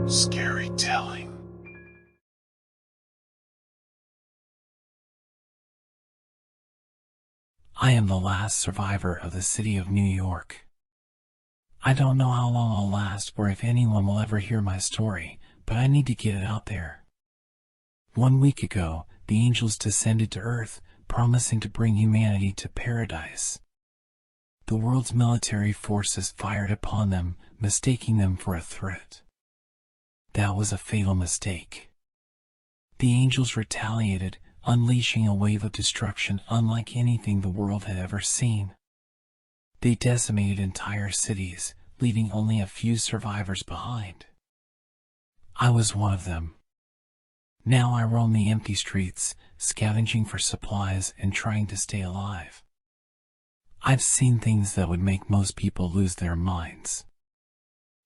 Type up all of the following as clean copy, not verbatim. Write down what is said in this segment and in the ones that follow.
Scary telling. I am the last survivor of the city of New York. I don't know how long I'll last or if anyone will ever hear my story, but I need to get it out there. 1 week ago, the angels descended to Earth, promising to bring humanity to paradise. The world's military forces fired upon them, mistaking them for a threat. That was a fatal mistake. The angels retaliated, unleashing a wave of destruction unlike anything the world had ever seen. They decimated entire cities, leaving only a few survivors behind. I was one of them. Now I roam the empty streets, scavenging for supplies and trying to stay alive. I've seen things that would make most people lose their minds.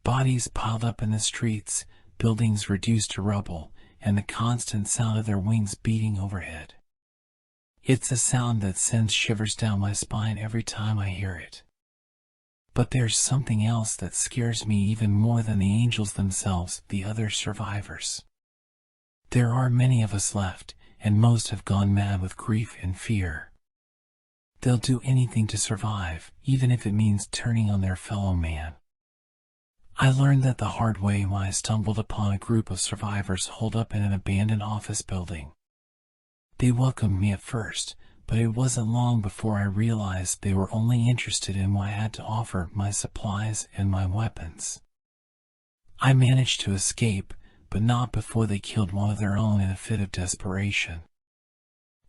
Bodies piled up in the streets, buildings reduced to rubble, and the constant sound of their wings beating overhead. It's a sound that sends shivers down my spine every time I hear it. But there's something else that scares me even more than the angels themselves, the other survivors. There are many of us left, and most have gone mad with grief and fear. They'll do anything to survive, even if it means turning on their fellow man. I learned that the hard way when I stumbled upon a group of survivors holed up in an abandoned office building. They welcomed me at first, but it wasn't long before I realized they were only interested in what I had to offer, my supplies and my weapons. I managed to escape, but not before they killed one of their own in a fit of desperation.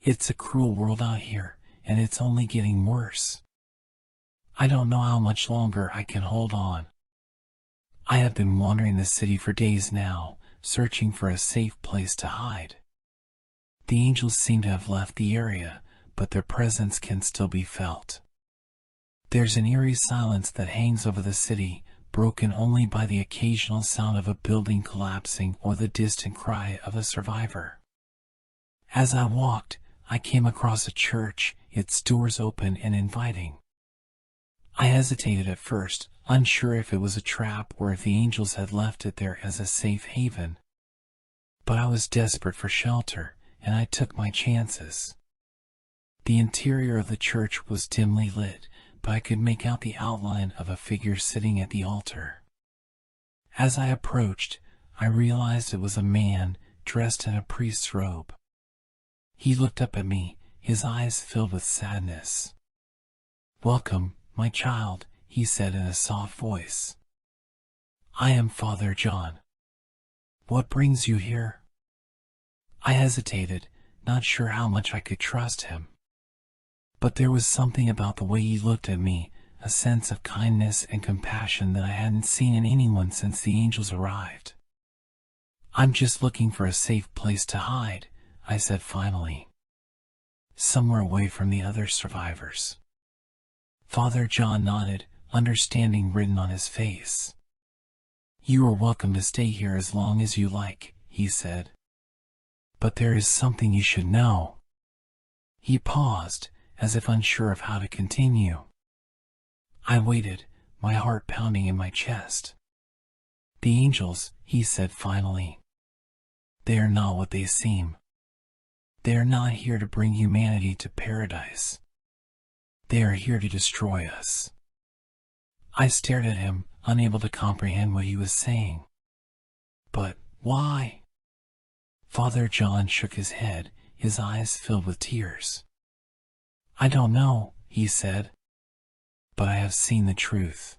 It's a cruel world out here, and it's only getting worse. I don't know how much longer I can hold on. I have been wandering the city for days now, searching for a safe place to hide. The angels seem to have left the area, but their presence can still be felt. There's an eerie silence that hangs over the city, broken only by the occasional sound of a building collapsing or the distant cry of a survivor. As I walked, I came across a church, its doors open and inviting. I hesitated at first, unsure if it was a trap or if the angels had left it there as a safe haven. But I was desperate for shelter, and I took my chances. The interior of the church was dimly lit, but I could make out the outline of a figure sitting at the altar. As I approached, I realized it was a man dressed in a priest's robe. He looked up at me, his eyes filled with sadness. "Welcome, my child," he said in a soft voice. "I am Father John. What brings you here?" I hesitated, not sure how much I could trust him. But there was something about the way he looked at me, a sense of kindness and compassion that I hadn't seen in anyone since the angels arrived. "I'm just looking for a safe place to hide," I said finally. "Somewhere away from the other survivors." Father John nodded, understanding written on his face. "You are welcome to stay here as long as you like," he said. "But there is something you should know." He paused, as if unsure of how to continue. I waited, my heart pounding in my chest. "The angels," he said finally. "They are not what they seem. They are not here to bring humanity to paradise. They are here to destroy us." I stared at him, unable to comprehend what he was saying. "But why?" Father John shook his head, his eyes filled with tears. "I don't know," he said. "But I have seen the truth.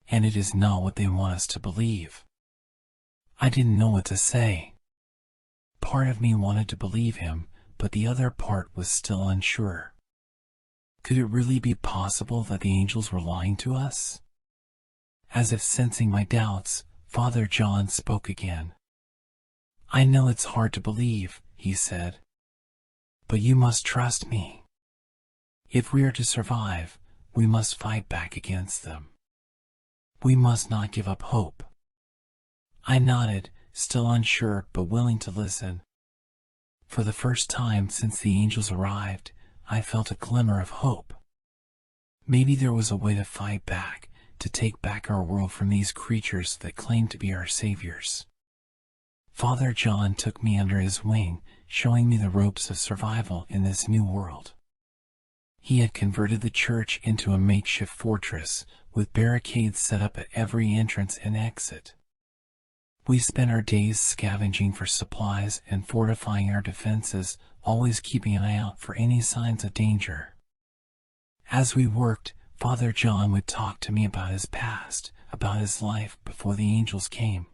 And it is not what they want us to believe." I didn't know what to say. Part of me wanted to believe him, but the other part was still unsure. Could it really be possible that the angels were lying to us? As if sensing my doubts, Father John spoke again. "I know it's hard to believe," he said. "But you must trust me. If we are to survive, we must fight back against them. We must not give up hope." I nodded, still unsure but willing to listen. For the first time since the angels arrived, I felt a glimmer of hope. Maybe there was a way to fight back, to take back our world from these creatures that claim to be our saviors. Father John took me under his wing, showing me the ropes of survival in this new world. He had converted the church into a makeshift fortress, with barricades set up at every entrance and exit. We spent our days scavenging for supplies and fortifying our defenses, always keeping an eye out for any signs of danger. As we worked, Father John would talk to me about his past, about his life before the angels came.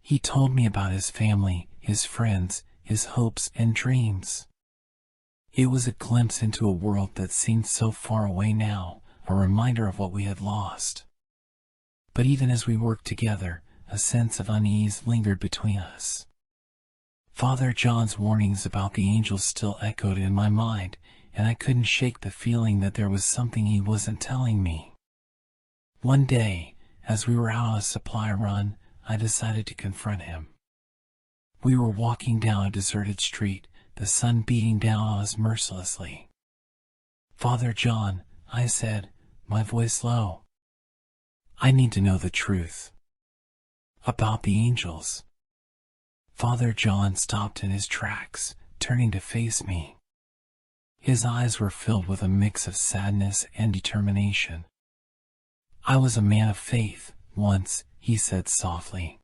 He told me about his family, his friends, his hopes and dreams. It was a glimpse into a world that seemed so far away now, a reminder of what we had lost. But even as we worked together, a sense of unease lingered between us. Father John's warnings about the angels still echoed in my mind, and I couldn't shake the feeling that there was something he wasn't telling me. One day, as we were out on a supply run, I decided to confront him. We were walking down a deserted street, the sun beating down on us mercilessly. "Father John," I said, my voice low, "I need to know the truth about the angels." Father John stopped in his tracks, turning to face me. His eyes were filled with a mix of sadness and determination. "I was a man of faith once," he said softly.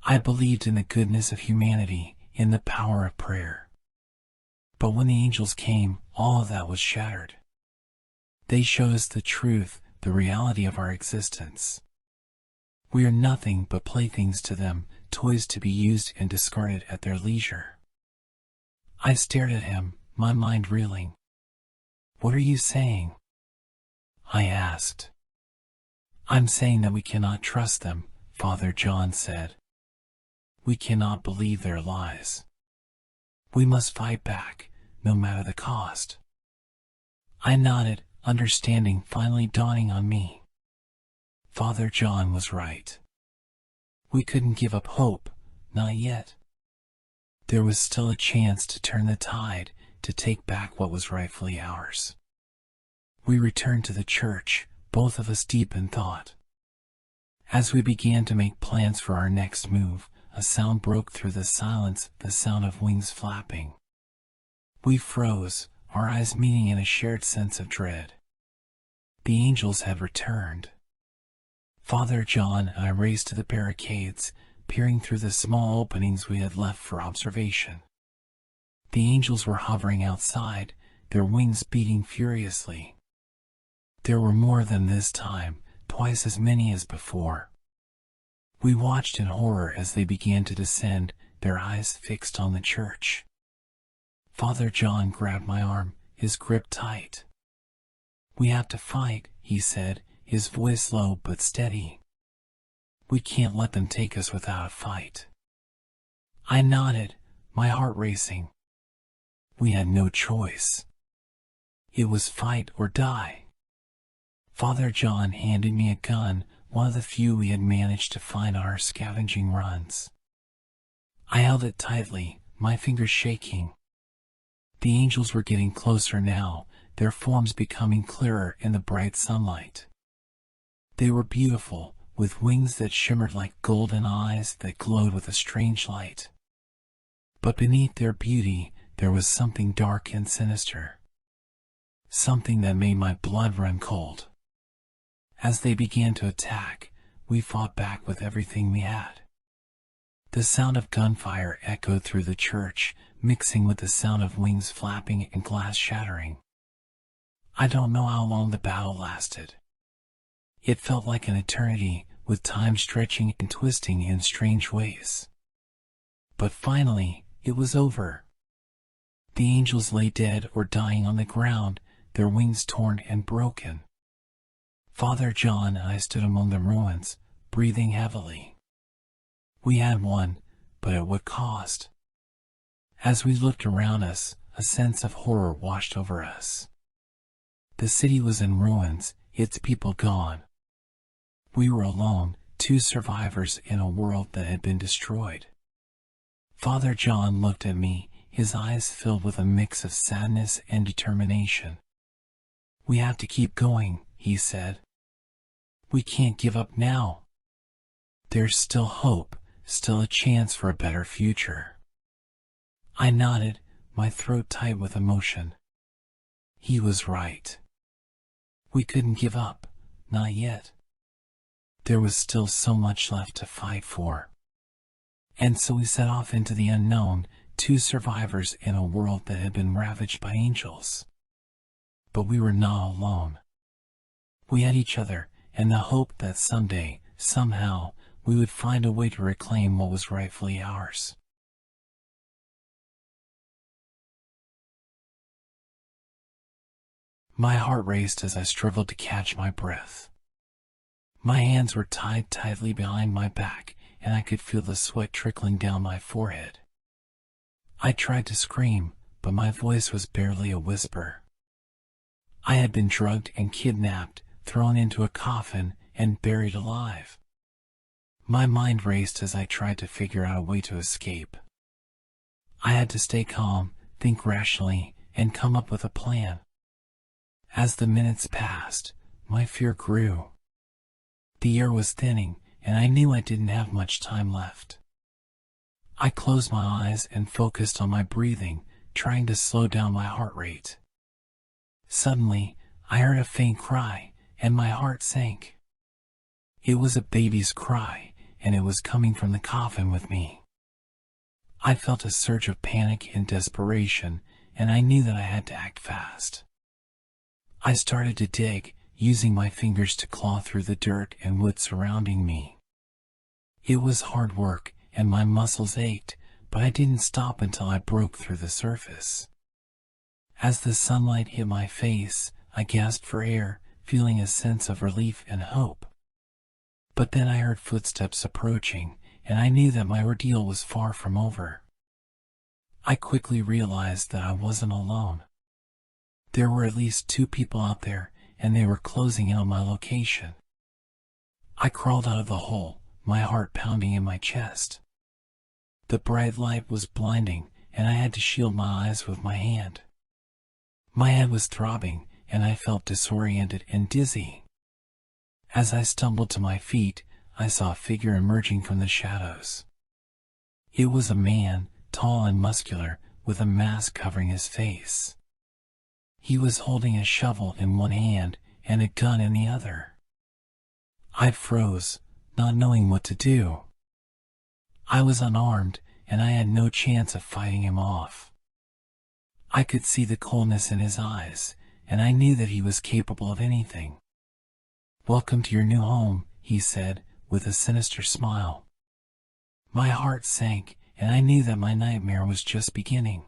"I believed in the goodness of humanity, in the power of prayer. But when the angels came, all of that was shattered. They showed us the truth, the reality of our existence. We are nothing but playthings to them, toys to be used and discarded at their leisure." I stared at him, my mind reeling. "What are you saying?" I asked. "I'm saying that we cannot trust them," Father John said. "We cannot believe their lies. We must fight back, no matter the cost." I nodded, understanding finally dawning on me. Father John was right. We couldn't give up hope, not yet. There was still a chance to turn the tide, to take back what was rightfully ours. We returned to the church, both of us deep in thought. As we began to make plans for our next move, a sound broke through the silence, the sound of wings flapping. We froze, our eyes meeting in a shared sense of dread. The angels had returned. Father John and I raced to the barricades, peering through the small openings we had left for observation. The angels were hovering outside, their wings beating furiously. There were more than this time, twice as many as before. We watched in horror as they began to descend, their eyes fixed on the church. Father John grabbed my arm, his grip tight. "We have to fight," he said, his voice low but steady. "We can't let them take us without a fight." I nodded, my heart racing. We had no choice. It was fight or die. Father John handed me a gun, one of the few we had managed to find on our scavenging runs. I held it tightly, my fingers shaking. The angels were getting closer now, their forms becoming clearer in the bright sunlight. They were beautiful, with wings that shimmered like golden eyes that glowed with a strange light. But beneath their beauty, there was something dark and sinister. Something that made my blood run cold. As they began to attack, we fought back with everything we had. The sound of gunfire echoed through the church, mixing with the sound of wings flapping and glass shattering. I don't know how long the battle lasted. It felt like an eternity, with time stretching and twisting in strange ways. But finally, it was over. The angels lay dead or dying on the ground, their wings torn and broken. Father John and I stood among the ruins, breathing heavily. We had won, but at what cost? As we looked around us, a sense of horror washed over us. The city was in ruins, its people gone. We were alone, two survivors in a world that had been destroyed. Father John looked at me, his eyes filled with a mix of sadness and determination. "We have to keep going," he said. We can't give up now. There's still hope, still a chance for a better future. I nodded, my throat tight with emotion. He was right. We couldn't give up, not yet. There was still so much left to fight for. And so we set off into the unknown, two survivors in a world that had been ravaged by angels. But we were not alone. We had each other, and the hope that someday, somehow, we would find a way to reclaim what was rightfully ours. My heart raced as I struggled to catch my breath. My hands were tied tightly behind my back, and I could feel the sweat trickling down my forehead. I tried to scream, but my voice was barely a whisper. I had been drugged and kidnapped, thrown into a coffin, and buried alive. My mind raced as I tried to figure out a way to escape. I had to stay calm, think rationally, and come up with a plan. As the minutes passed, my fear grew. The air was thinning, and I knew I didn't have much time left. I closed my eyes and focused on my breathing, trying to slow down my heart rate. Suddenly, I heard a faint cry, and my heart sank. It was a baby's cry, and it was coming from the coffin with me. I felt a surge of panic and desperation, and I knew that I had to act fast. I started to dig, using my fingers to claw through the dirt and wood surrounding me. It was hard work, and my muscles ached, but I didn't stop until I broke through the surface. As the sunlight hit my face, I gasped for air, feeling a sense of relief and hope. But then I heard footsteps approaching, and I knew that my ordeal was far from over. I quickly realized that I wasn't alone. There were at least two people out there, and they were closing in on my location. I crawled out of the hole, my heart pounding in my chest. The bright light was blinding, and I had to shield my eyes with my hand. My head was throbbing, and I felt disoriented and dizzy. As I stumbled to my feet, I saw a figure emerging from the shadows. It was a man, tall and muscular, with a mask covering his face. He was holding a shovel in one hand and a gun in the other. I froze, not knowing what to do. I was unarmed, and I had no chance of fighting him off. I could see the coldness in his eyes, and I knew that he was capable of anything. "Welcome to your new home," he said, with a sinister smile. My heart sank, and I knew that my nightmare was just beginning.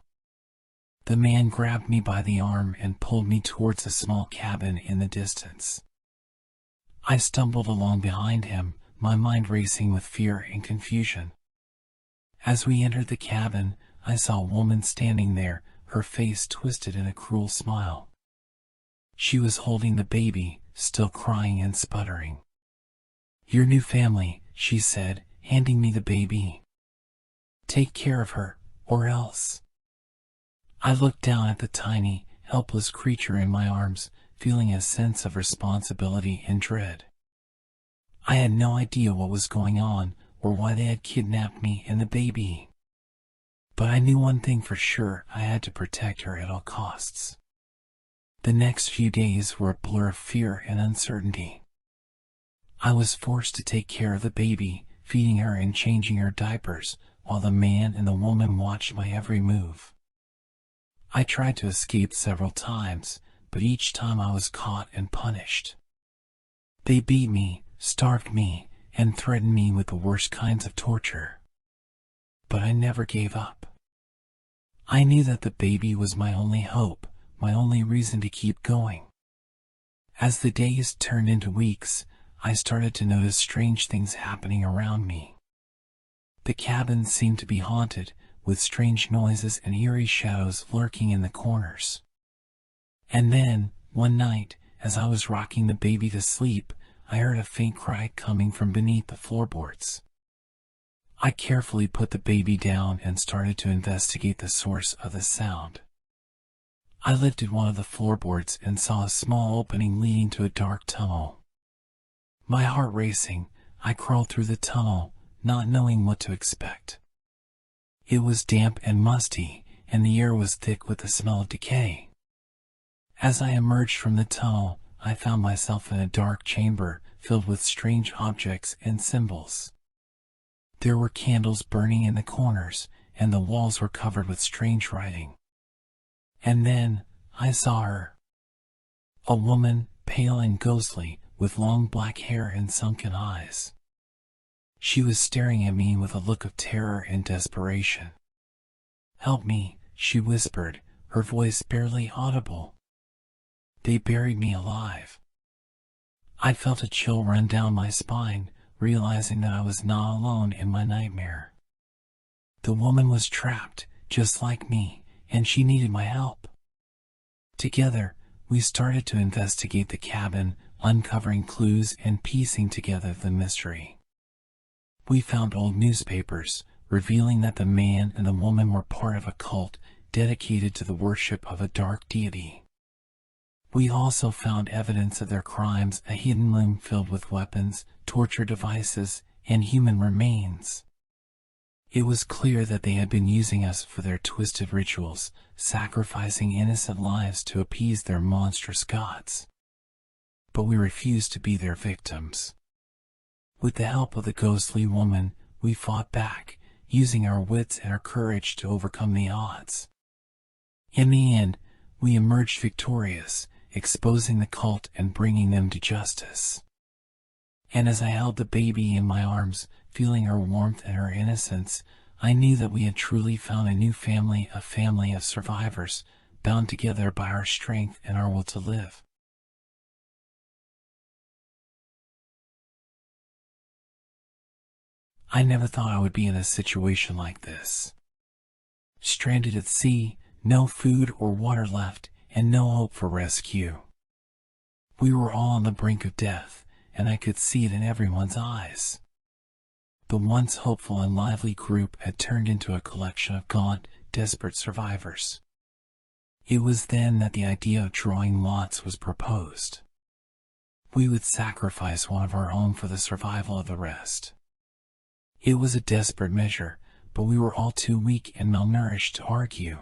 The man grabbed me by the arm and pulled me towards a small cabin in the distance. I stumbled along behind him, my mind racing with fear and confusion. As we entered the cabin, I saw a woman standing there, her face twisted in a cruel smile. She was holding the baby, still crying and sputtering. "Your new family," she said, handing me the baby. "Take care of her, or else." I looked down at the tiny, helpless creature in my arms, feeling a sense of responsibility and dread. I had no idea what was going on, or why they had kidnapped me and the baby. But I knew one thing for sure: I had to protect her at all costs. The next few days were a blur of fear and uncertainty. I was forced to take care of the baby, feeding her and changing her diapers, while the man and the woman watched my every move. I tried to escape several times, but each time I was caught and punished. They beat me, starved me, and threatened me with the worst kinds of torture. But I never gave up. I knew that the baby was my only hope, my only reason to keep going. As the days turned into weeks, I started to notice strange things happening around me. The cabin seemed to be haunted, with strange noises and eerie shadows lurking in the corners. And then, one night, as I was rocking the baby to sleep, I heard a faint cry coming from beneath the floorboards. I carefully put the baby down and started to investigate the source of the sound. I lifted one of the floorboards and saw a small opening leading to a dark tunnel. My heart racing, I crawled through the tunnel, not knowing what to expect. It was damp and musty, and the air was thick with the smell of decay. As I emerged from the tunnel, I found myself in a dark chamber filled with strange objects and symbols. There were candles burning in the corners, and the walls were covered with strange writing. And then, I saw her. A woman, pale and ghostly, with long black hair and sunken eyes. She was staring at me with a look of terror and desperation. "Help me," she whispered, her voice barely audible. "They buried me alive." I felt a chill run down my spine, realizing that I was not alone in my nightmare. The woman was trapped, just like me, and she needed my help. Together, we started to investigate the cabin, uncovering clues and piecing together the mystery. We found old newspapers, revealing that the man and the woman were part of a cult dedicated to the worship of a dark deity. We also found evidence of their crimes, a hidden room filled with weapons, torture devices, and human remains. It was clear that they had been using us for their twisted rituals, sacrificing innocent lives to appease their monstrous gods. But we refused to be their victims. With the help of the ghostly woman, we fought back, using our wits and our courage to overcome the odds. In the end, we emerged victorious, exposing the cult and bringing them to justice. And as I held the baby in my arms, feeling her warmth and her innocence, I knew that we had truly found a new family, a family of survivors, bound together by our strength and our will to live. I never thought I would be in a situation like this. Stranded at sea, no food or water left, and no hope for rescue. We were all on the brink of death, and I could see it in everyone's eyes. The once hopeful and lively group had turned into a collection of gaunt, desperate survivors. It was then that the idea of drawing lots was proposed. We would sacrifice one of our own for the survival of the rest. It was a desperate measure, but we were all too weak and malnourished to argue.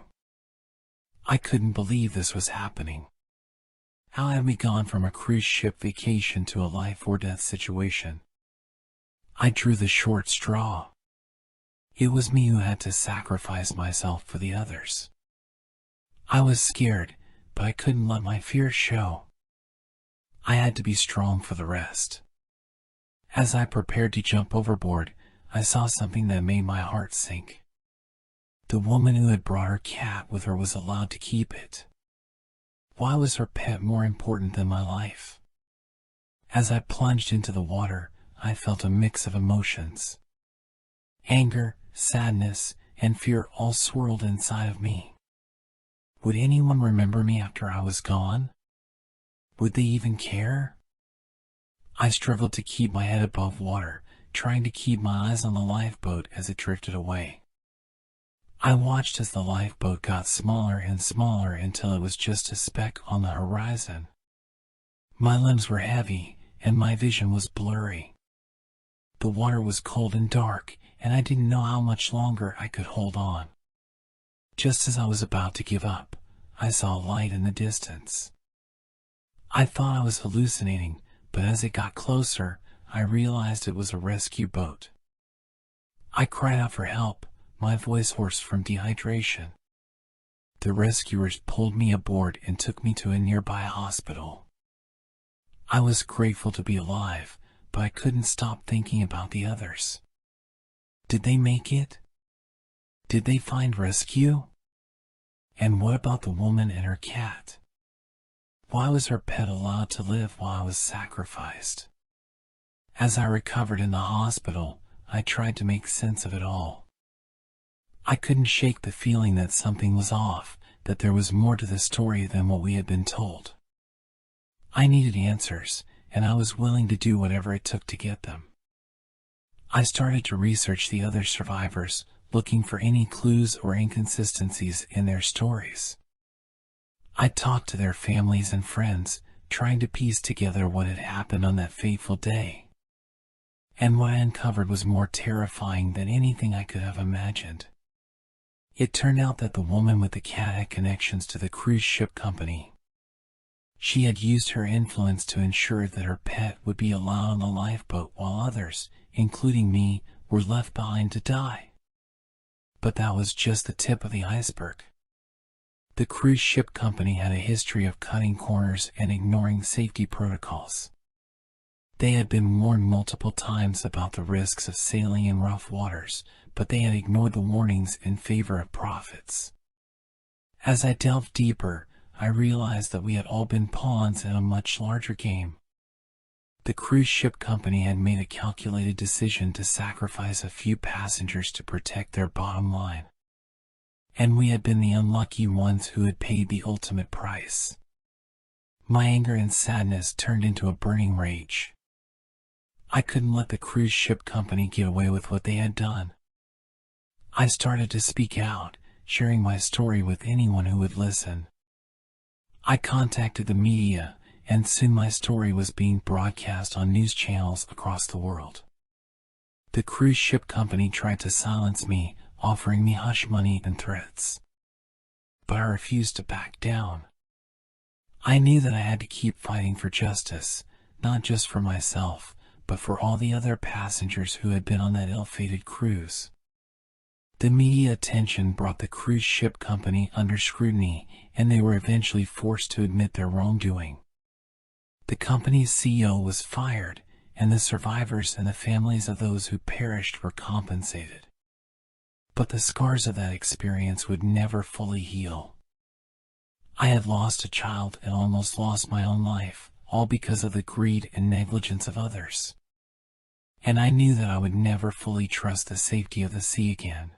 I couldn't believe this was happening. How had we gone from a cruise ship vacation to a life or death situation? I drew the short straw. It was me who had to sacrifice myself for the others. I was scared, but I couldn't let my fears show. I had to be strong for the rest. As I prepared to jump overboard, I saw something that made my heart sink. The woman who had brought her cat with her was allowed to keep it. Why was her pet more important than my life? As I plunged into the water, I felt a mix of emotions. Anger, sadness, and fear all swirled inside of me. Would anyone remember me after I was gone? Would they even care? I struggled to keep my head above water, trying to keep my eyes on the lifeboat as it drifted away. I watched as the lifeboat got smaller and smaller until it was just a speck on the horizon. My limbs were heavy, and my vision was blurry. The water was cold and dark, and I didn't know how much longer I could hold on. Just as I was about to give up, I saw a light in the distance. I thought I was hallucinating, but as it got closer, I realized it was a rescue boat. I cried out for help, my voice hoarse from dehydration. The rescuers pulled me aboard and took me to a nearby hospital. I was grateful to be alive, but I couldn't stop thinking about the others. Did they make it? Did they find rescue? And what about the woman and her cat? Why was her pet allowed to live while I was sacrificed? As I recovered in the hospital, I tried to make sense of it all. I couldn't shake the feeling that something was off, that there was more to the story than what we had been told. I needed answers, and I was willing to do whatever it took to get them. I started to research the other survivors, looking for any clues or inconsistencies in their stories. I talked to their families and friends, trying to piece together what had happened on that fateful day. And what I uncovered was more terrifying than anything I could have imagined. It turned out that the woman with the cat had connections to the cruise ship company. She had used her influence to ensure that her pet would be allowed on the lifeboat while others, including me, were left behind to die. But that was just the tip of the iceberg. The cruise ship company had a history of cutting corners and ignoring safety protocols. They had been warned multiple times about the risks of sailing in rough waters, but they had ignored the warnings in favor of profits. As I delved deeper, I realized that we had all been pawns in a much larger game. The cruise ship company had made a calculated decision to sacrifice a few passengers to protect their bottom line. And we had been the unlucky ones who had paid the ultimate price. My anger and sadness turned into a burning rage. I couldn't let the cruise ship company get away with what they had done. I started to speak out, sharing my story with anyone who would listen. I contacted the media, and soon my story was being broadcast on news channels across the world. The cruise ship company tried to silence me, offering me hush money and threats. But I refused to back down. I knew that I had to keep fighting for justice, not just for myself, but for all the other passengers who had been on that ill-fated cruise. The media attention brought the cruise ship company under scrutiny, and they were eventually forced to admit their wrongdoing. The company's CEO was fired, and the survivors and the families of those who perished were compensated. But the scars of that experience would never fully heal. I had lost a child and almost lost my own life, all because of the greed and negligence of others. And I knew that I would never fully trust the safety of the sea again.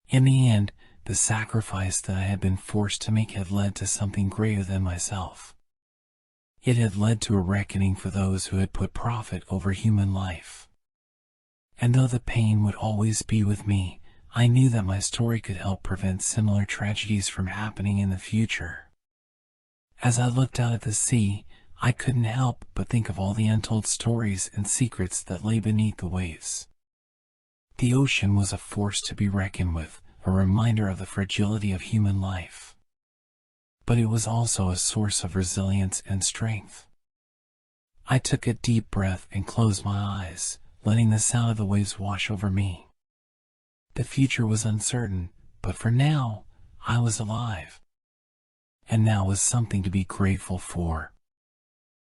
In the end, the sacrifice that I had been forced to make had led to something greater than myself. It had led to a reckoning for those who had put profit over human life. And though the pain would always be with me, I knew that my story could help prevent similar tragedies from happening in the future. As I looked out at the sea, I couldn't help but think of all the untold stories and secrets that lay beneath the waves. The ocean was a force to be reckoned with, a reminder of the fragility of human life. But it was also a source of resilience and strength. I took a deep breath and closed my eyes, letting the sound of the waves wash over me. The future was uncertain, but for now, I was alive. And that was something to be grateful for.